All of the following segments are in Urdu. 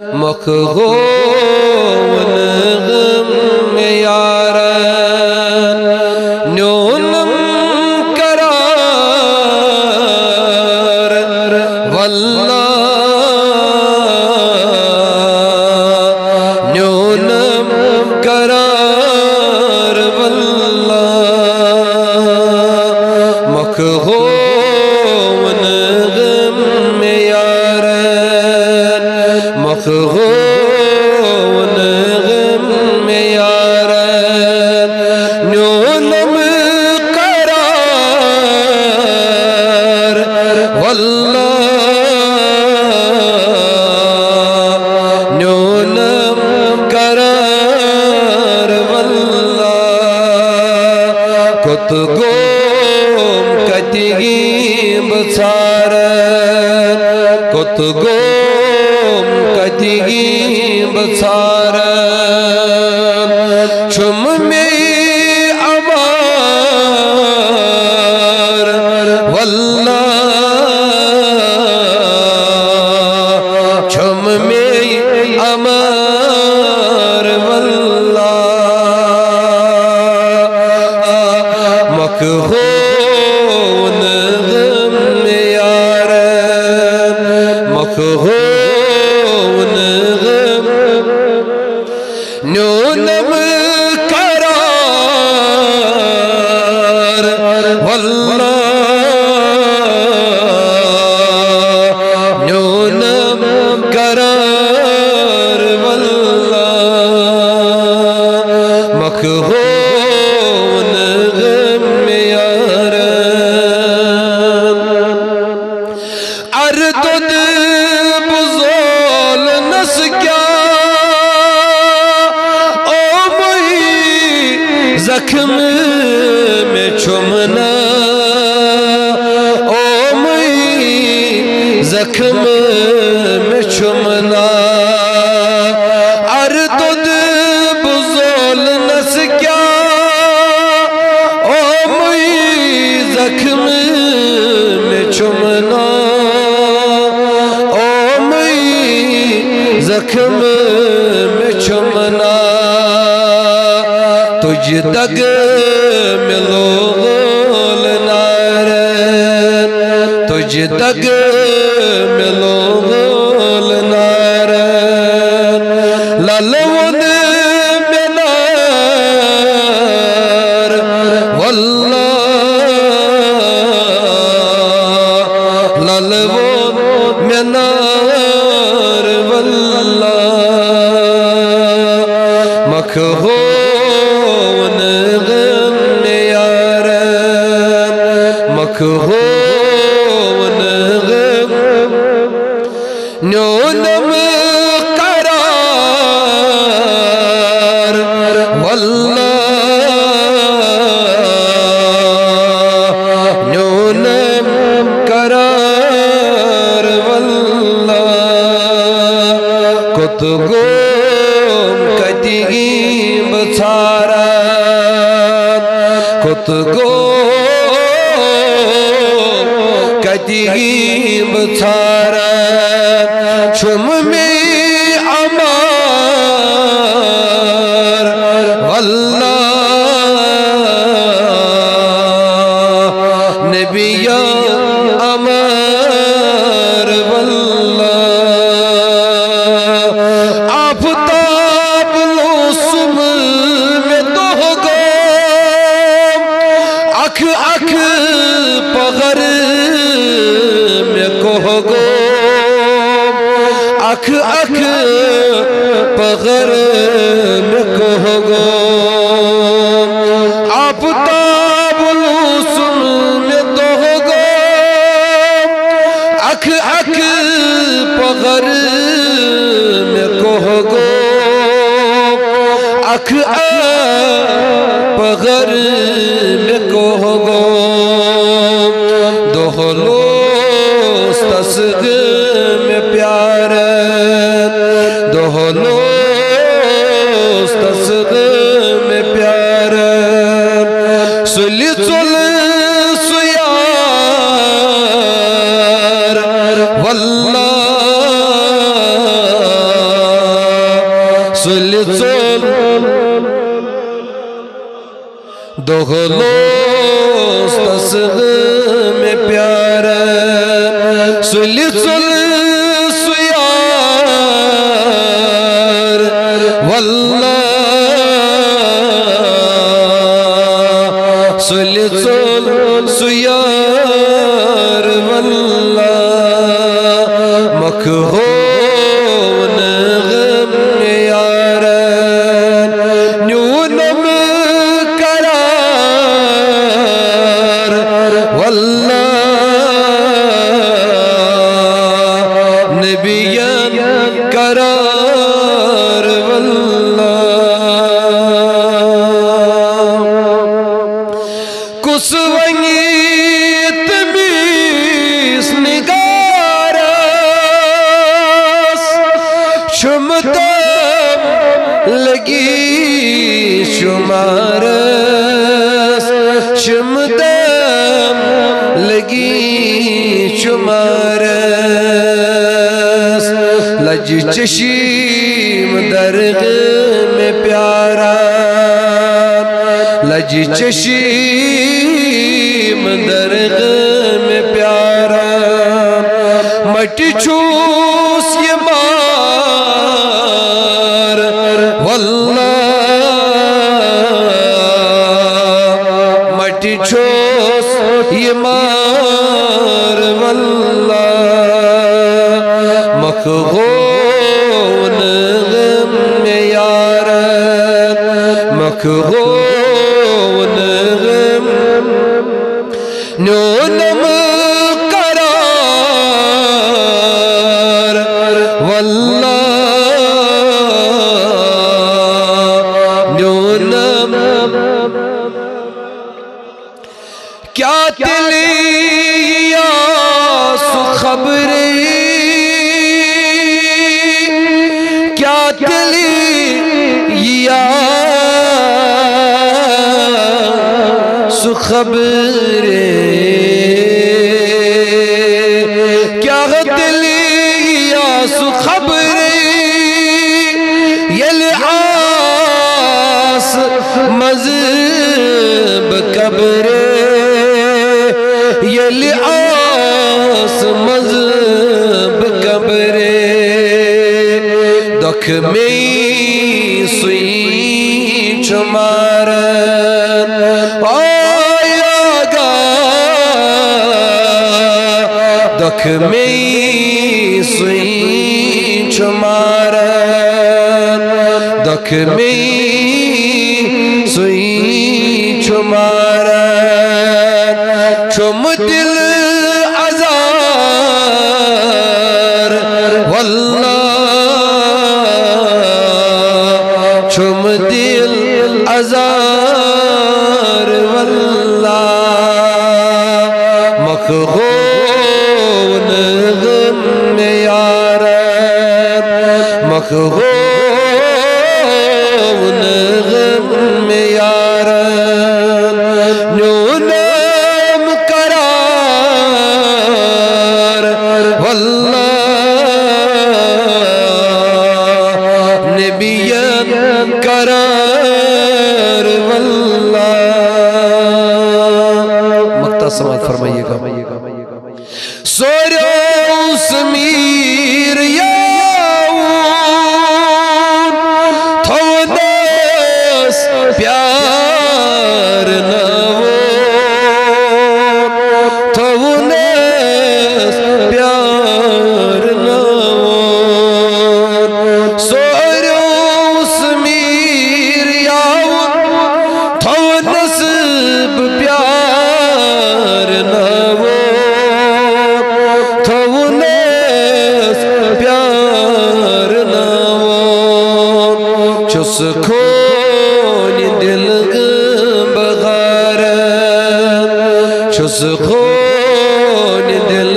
مخغون غم یاران نونم قرار واللہ نونم قرار واللہ مخغون غم یاران مخغون غم یاران نونم قرار واللہ نونم قرار واللہ کت گوم کتگیم بسارن کت گوم کتگیم بسارن چم میں امار واللہ چم میں امار واللہ مخغون غم یاران مخغون غم نونم قرار واللہ نونم قرار واللہ مخغون غم یاران اردد بزول نسکیا زخم میں چمنا او مئی زخم میں چمنا اردد بزول نس کیا او مئی زخم میں چمنا او مئی زخم میں چمنا تجھ دگ ملو غول نارن تجھ دگ ملو غول نارن لالون منار واللہ لالون منار واللہ مخغون غم یاران مخغون غم نونم قرار واللہ نونم قرار واللہ کت گوم کتگیم بساران کت گوم کتگیم بساران چم میں امار واللہ نبی امار واللہ آفتاب لوسم میں تو گو اکھ اکھ پغر میں کوہ گو اکھ اکھ پغر میں کوہ گو آفتاب لوسم میں تو گو اکھ اکھ پغر میں کوہ گو اکھ پغر میں کوہ گو دوہلوس تصغ میں پیارن دوہلوس تصغ میں پیارن سلی چل سیار واللہ سُلہِ ژوٚل دۄہلوس تس میں پیار سُلہِ ژوٚل سُہ یار واللہ سُلہِ ژوٚل سُہ یار واللہ مکھہو نہٕ غم یارن نیونم قرار واللہ نبیان قرار واللہ کس ونی تمیز نگارس شمتم لگی شمارس شمتم لگی شمارس لج چشیم درغ میں پیارا لج چشیم درغ میں پیارا مٹی چوس یہ مار واللہ مٹی چوس یہ مار واللہ مکھہون غم میں یارن مکھہون غم نیونم قرار واللہ نیونم کیا تلی یا سو خبری کیا تلی یا سو خبری کیا تلی یا سو خبری یل آس مذہب قبرے یل آس مذہب قبرے دکھ میں سوئی چمارن آیا گا دکھ میں سوئی چمارن دکھ میں سوئی چمارن چم دل ازار واللہ چم دل ازار واللہ مکھہون غم میں یارن مکھہون غم میں یارن نیونم قرار واللہ نبیان قرار واللہ مقطع سماعت فرمائیے گا سورو سمیر یاون تھونس پیار نوون تھونس پیار نوون سورو سمیر یاون تھونس پیار نوون تھونس پیار نوون چس کھونی دل بغارن چس کھونی دل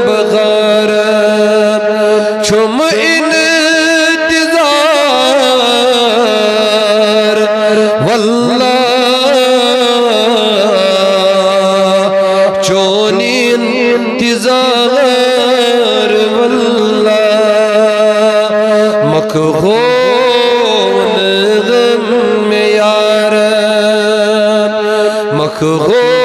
بغارن چم انتظار واللہ چون انتظار واللہ مکھہون ہو